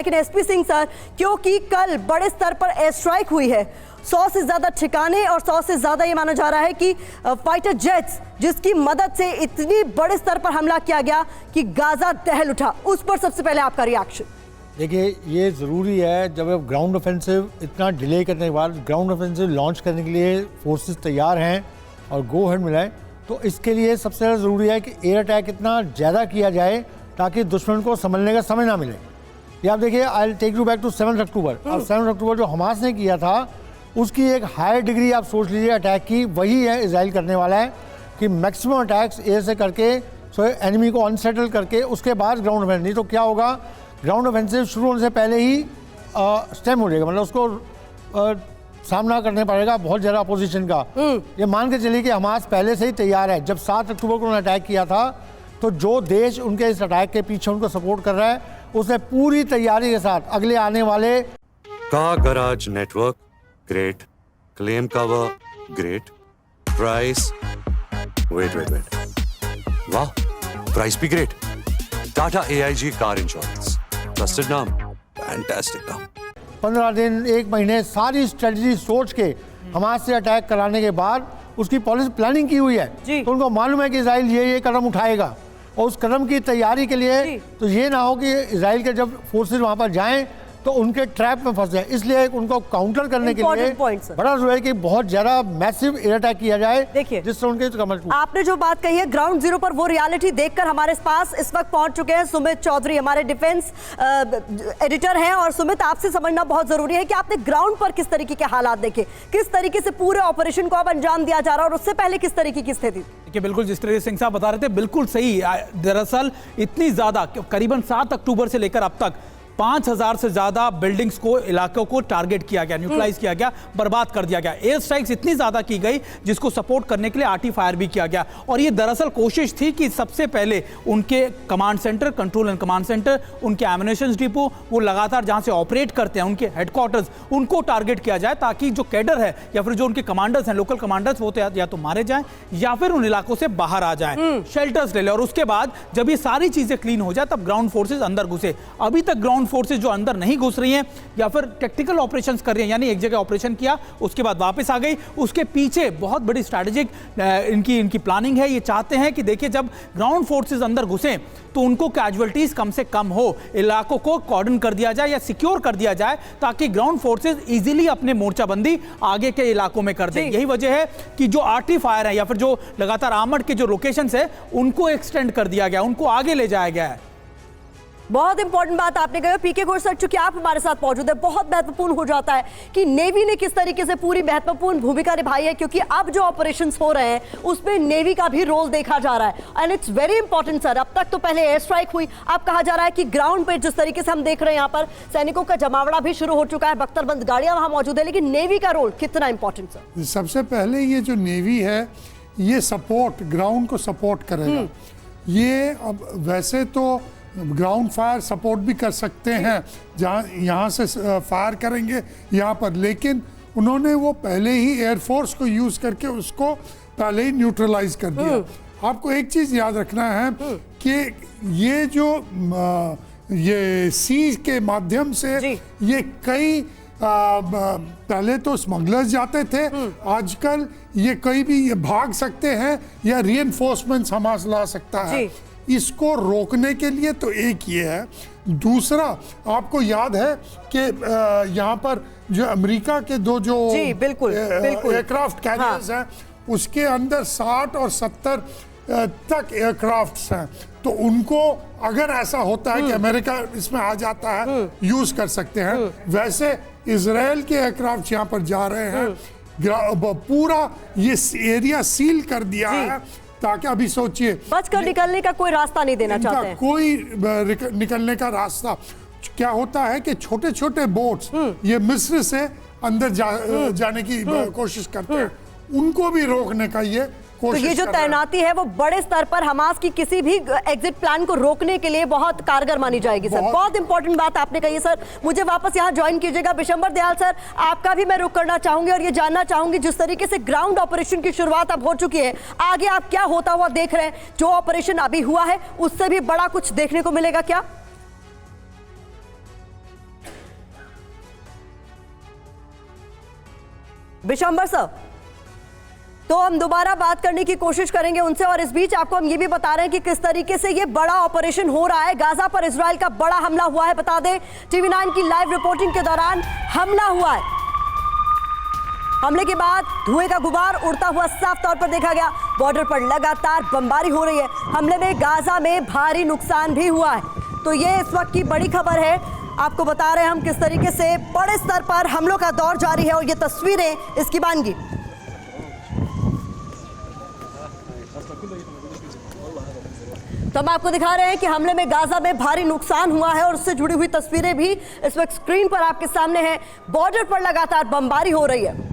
लेकिन SP Singh sir, क्योंकि कल बड़े स्तर पर एयर स्ट्राइक हुई है, 100 से ज्यादा ठिकाने और 100 से ज्यादा ये माना जा रहा है कि फाइटर जेट्स जिसकी मदद से इतनी बड़े स्तर पर हमला किया गया कि गाजा दहल उठा, उस पर सबसे पहले आपका रिएक्शन। देखिए, ये ज़रूरी है जब अब ग्राउंड ऑफेंसिव इतना डिले करने के बाद ग्राउंड ऑफेंसिव लॉन्च करने के लिए फोर्सेस तैयार हैं और गो हेड मिला है, तो इसके लिए सबसे ज़्यादा ज़रूरी है कि एयर अटैक इतना ज़्यादा किया जाए ताकि दुश्मन को संभलने का समय ना मिले। ये आप देखिए, I take you back to 7 October. अब 7 अक्टूबर जो हमास ने किया था उसकी एक हायर डिग्री आप सोच लीजिए अटैक की, वही है इजराइल करने वाला है कि मैक्सिमम अटैक्स एयर से करके एनिमी को अनसेटल करके उसके बाद ग्राउंड ऑफेंसिव। नहीं तो क्या होगा, ग्राउंड ऑफेंसिव शुरू होने से पहले ही स्टेम हो जाएगा, मतलब उसको सामना करने पड़ेगा बहुत ज़्यादा अपोजिशन का। ये मान के चलिए कि हमास पहले से ही तैयार है। जब 7 अक्टूबर को उन्होंने अटैक किया था तो जो देश उनके इस अटैक के पीछे उनको सपोर्ट कर रहा है उसने पूरी तैयारी के साथ अगले आने वाले car garage network great, claim cover great, price wait वाह, प्राइस भी great. Tata AIG car insurance, trusted नाम, फैंटास्टिक नाम। 15 दिन 1 महीने सारी स्ट्रेटजी सोच के हमास से अटैक कराने के बाद उसकी पॉलिसी प्लानिंग की हुई है, तो उनको मालूम है कि इजराइल ये कदम उठाएगा और उस कदम की तैयारी के लिए तो ये ना हो कि इजराइल के जब फोर्सेस वहां पर जाएं तो उनके ट्रैप में फंस जाए, इसलिए उनको काउंटर करने के लिए बड़ा जरूरी है कि बहुत ज्यादा मैसिव एयर अटैक किया जाए। देखिए, जिससे उनके कमर आपने जो बात कही है ग्राउंड जीरो पर, वो रियलिटी देखकर हमारे पास इस वक्त पहुंच चुके हैं सुमित चौधरी, हमारे डिफेंस एडिटर हैं। और सुमित, आपसे समझना बहुत जरूरी है कि आपने ग्राउंड पर किस तरीके के हालात देखे, किस तरीके से पूरे ऑपरेशन को अब अंजाम दिया जा रहा है और उससे पहले किस तरीके की स्थिति? देखिए, बिल्कुल जिस तरह से सिंह साहब बता रहे थे बिल्कुल सही। दरअसल इतनी ज्यादा करीबन 7 अक्टूबर से लेकर अब तक 5000 से ज्यादा बिल्डिंग्स को, इलाकों को टारगेट किया गया, न्यूट्रलाइज किया गया, बर्बाद कर दिया गया। एयर स्ट्राइक्स इतनी ज्यादा की गई जिसको सपोर्ट करने के लिए आर्टी फायर भी किया गया। और ये दरअसल कोशिश थी कि सबसे पहले उनके command centre, control and command centre, उनके एमिनेशन डिपो, वो लगातार जहां से ऑपरेट करते हैं उनके हेडक्वार्टर्स, उनको टारगेट किया जाए ताकि जो कैडर है या फिर जो उनके कमांडर्स हैं, लोकल कमांडर्स, वो या तो मारे जाएं या फिर उन इलाकों से बाहर आ जाएं, शेल्टर्स ले ले। और उसके बाद जब ये सारी चीजें क्लीन हो जाए तब ग्राउंड फोर्सेज अंदर घुसे। अभी तक ग्राउंड फोर्सेज जो अंदर नहीं घुस रही हैं या फिर टेक्टिकल ऑपरेशंस कर रही हैं, यानी एक जगह ऑपरेशन किया उसके बाद वापस आ गई, उसके पीछे बहुत बड़ी स्ट्रैटेजिक इनकी प्लानिंग है। ये चाहते हैं कि देखिए जब ग्राउंड फोर्सेज अंदर घुसे तो उनको कैजुअलिटीज कम से कम हो, इलाकों को कॉर्डन कर दिया जाए या सिक्योर कर दिया जाए ताकि ग्राउंड फोर्सेज इजीली अपने मोर्चाबंदी आगे के इलाकों में कर दें। यही वजह है कि जो आर्टी फायर है या फिर जो लगातार आर्मर्ड के जो लोकेशंस है उनको एक्सटेंड कर दिया गया, उनको आगे ले जाया गया है। बहुत इंपॉर्टेंट बात आपने कही, पीके घोष सर, चूंकि आप हमारे साथ मौजूद है, बहुत महत्वपूर्ण हो जाता है कि नेवी ने किस तरीके से पूरी महत्वपूर्ण भूमिका निभाई है, क्योंकि अब जो ऑपरेशंस हो रहे हैं उसमें नेवी का भी रोल देखा जा रहा है। And it's very important sir, अब तक तो पहले एयर स्ट्राइक हुई, अब कहा जा रहा है कि ग्राउंड पे जिस तरीके से हम देख रहे हैं यहाँ पर सैनिकों का जमावड़ा भी शुरू हो चुका है, बख्तरबंद गाड़ियां वहां मौजूद है, लेकिन नेवी का रोल कितना इंपॉर्टेंट सर? सबसे पहले ये जो नेवी है ये सपोर्ट, ग्राउंड को सपोर्ट करेगा। ये अब वैसे तो ग्राउंड फायर सपोर्ट भी कर सकते हैं, जहाँ यहाँ से फायर करेंगे यहाँ पर, लेकिन उन्होंने वो पहले ही एयरफोर्स को यूज करके उसको पहले ही न्यूट्रलाइज कर दिया। आपको एक चीज याद रखना है कि ये जो ये सी के माध्यम से ये कई पहले तो स्मगलर्स जाते थे, आजकल ये कहीं भी ये भाग सकते हैं या रीइंफोर्समेंट्स हमास ला सकता है। इसको रोकने के लिए तो एक ये है, दूसरा आपको याद है कि यहाँ पर जो अमेरिका के दो जो एयरक्राफ्ट कैरियर्स हैं उसके अंदर 60 और 70 तक एयरक्राफ्ट्स हैं, तो उनको अगर ऐसा होता है कि अमेरिका इसमें आ जाता है यूज कर सकते हैं। वैसे इजराइल के एयरक्राफ्ट यहाँ पर जा रहे हैं, पूरा ये एरिया सील कर दिया है ताकि अभी सोचिए बचकर निकलने का कोई रास्ता नहीं देना चाहते हैं। कोई निकलने का रास्ता क्या होता है कि छोटे छोटे बोट्स ये मिस्र से अंदर जाने की कोशिश करते हैं, उनको भी रोकने का ये तो ये जो तैनाती है वो बड़े स्तर पर हमास की किसी भी एग्जिट प्लान को रोकने के लिए बहुत कारगर मानी जाएगी सर। बहुत इंपॉर्टेंट बात आपने कही है सर। मुझे वापस यहाँ ज्वाइन कीजिएगा विशंबर दयाल सर, आपका भी मैं रुख करना चाहूंगी और ये जानना चाहूंगी जिस तरीके से ग्राउंड ऑपरेशन की शुरुआत अब हो चुकी है, आगे आप क्या होता हुआ देख रहे हैं? जो ऑपरेशन अभी हुआ है उससे भी बड़ा कुछ देखने को मिलेगा क्या? बिशंबर सर, तो हम दोबारा बात करने की कोशिश करेंगे उनसे, और इस बीच आपको हम ये भी बता रहे हैं कि किस तरीके से ये बड़ा ऑपरेशन हो रहा है। गाजा पर इजराइल का बड़ा हमला हुआ है। बता दें, TV9 की लाइव रिपोर्टिंग के दौरान हमला हुआ है। हमले के बाद धुएं का गुबार उड़ता हुआ साफ तौर पर देखा गया। बॉर्डर पर लगातार बमबारी हो रही है। हमले में गाजा में भारी नुकसान भी हुआ है। तो ये इस वक्त की बड़ी खबर है। आपको बता रहे हैं हम किस तरीके से बड़े स्तर पर हमलों का दौर जारी है, और ये तस्वीरें इसकी बानगी। तो हम आपको दिखा रहे हैं कि हमले में गाजा में भारी नुकसान हुआ है, और उससे जुड़ी हुई तस्वीरें भी इस वक्त स्क्रीन पर आपके सामने हैं। बॉर्डर पर लगातार बमबारी हो रही है।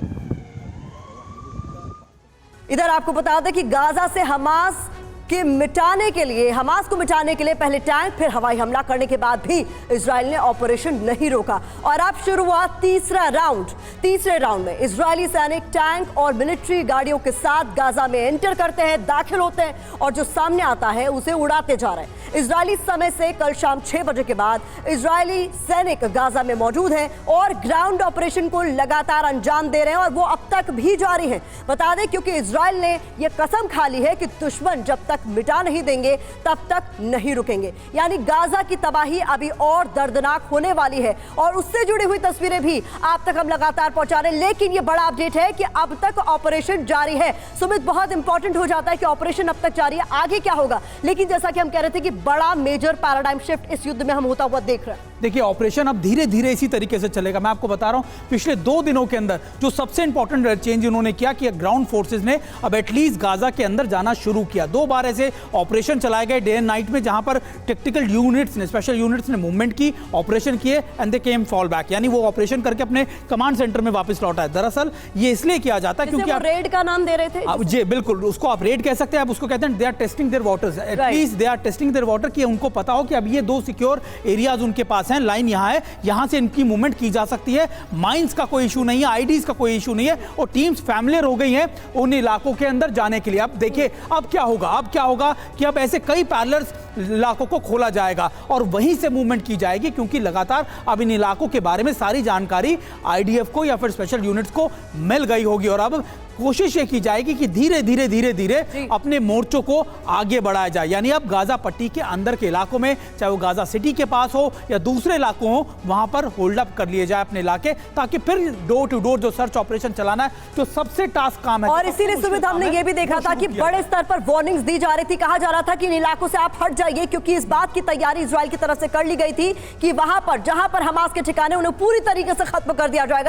इधर आपको बता दें कि गाजा से हमास को मिटाने के लिए पहले टैंक, फिर हवाई हमला करने के बाद भी इजराइल ने ऑपरेशन नहीं रोका। और अब शुरू हुआ तीसरे राउंड में इजरायली सैनिक टैंक और मिलिट्री गाड़ियों के साथ गाजा में एंटर करते हैं, दाखिल होते हैं, और जो सामने आता है उसे उड़ाते जा रहे हैं। इजरायली समय से कल शाम 6 बजे के बाद इजरायली सैनिक गाजा में मौजूद हैं और ग्राउंड ऑपरेशन को लगातार अंजाम दे रहे हैं, और वो अब तक भी जारी है। बता दें, क्योंकि इजराइल ने यह कसम खा ली है कि दुश्मन जब तक मिटा नहीं देंगे तब तक नहीं रुकेंगे। यानी गाजा की तबाही अभी और दर्दनाक होने वाली है, और उससे जुड़ी हुई तस्वीरें भी आप तक हम लगातार पहुंचा रहे हैं। लेकिन यह बड़ा अपडेट है कि अब तक ऑपरेशन जारी है। सुमित, बहुत इंपॉर्टेंट हो जाता है कि ऑपरेशन अब तक जारी है, आगे क्या होगा। लेकिन जैसा कि हम कह रहे थे कि बड़ा मेजर पैराडाइम शिफ्ट इस युद्ध में हम होता हुआ देख रहे हैं। देखिए, ऑपरेशन अब धीरे धीरे इसी तरीके से चलेगा। मैं आपको बता रहा हूं, पिछले 2 दिनों के अंदर जो सबसे इंपॉर्टेंट चेंज उन्होंने किया कि ग्राउंड फोर्सेस ने अब एटलीस्ट गाजा के अंदर जाना शुरू किया। 2 बार ऐसे ऑपरेशन चलाए गए डे एंड नाइट में, जहां पर टेक्निकल यूनिट्स ने, स्पेशल यूनिट्स ने मूवमेंट की, ऑपरेशन किए, and they came fall back, यानी वो ऑपरेशन करके अपने कमांड सेंटर में वापस लौटा है। दरअसल ये इसलिए किया जाता है क्योंकि आप रेड का नाम दे रहे थे। जी बिल्कुल, उसको आप रेड कह सकते हैं, आप उसको कहते हैं they are testing their waters, at least they are testing their water, कि उनको पता हो कि अब ये 2 सिक्योर एरियाज उनके पास हैं, लाइन यहाँ है, यहां से इनकी मूवमेंट की जा सकती है, माइंस का कोई इशू नहीं है, आईडीज का कोई इशू नहीं है, और टीम्स फैमिलियर हो गई हैं उन इलाकों के अंदर जाने के लिए। अब देखिए अब क्या होगा कि अब ऐसे कई पैरेलल इलाकों को खोला जाएगा और वहीं से मूवमेंट की जाएगी, क्योंकि लगातार अब इन इलाकों के बारे में सारी जानकारी आईडीएफ को या फिर स्पेशल यूनिट्स को मिल गई होगी, और अब कोशिश ये की जाएगी कि धीरे धीरे अपने मोर्चों को आगे बढ़ाया जाए। यानी अब गाजा पट्टी के अंदर के इलाकों में, चाहे वो गाजा सिटी के पास हो या दूसरे इलाकों हो, वहां पर होल्ड अप कर लिए जाए अपने इलाके, ताकि फिर डोर टू डोर जो सर्च ऑपरेशन चलाना है, जो सबसे टास्क काम है। और इसीलिए सुमित, हमने ये भी देखा था कि बड़े स्तर पर वार्निंग्स दी जा रही थी, कहा जा रहा था कि इन इलाकों से आप हट जाइए, क्योंकि इस बात की तैयारी इजराइल की तरफ से कर ली गई थी कि वहां पर जहां पर हमास के ठिकाने, उन्हें पूरी तरीके से खत्म कर दिया जाएगा।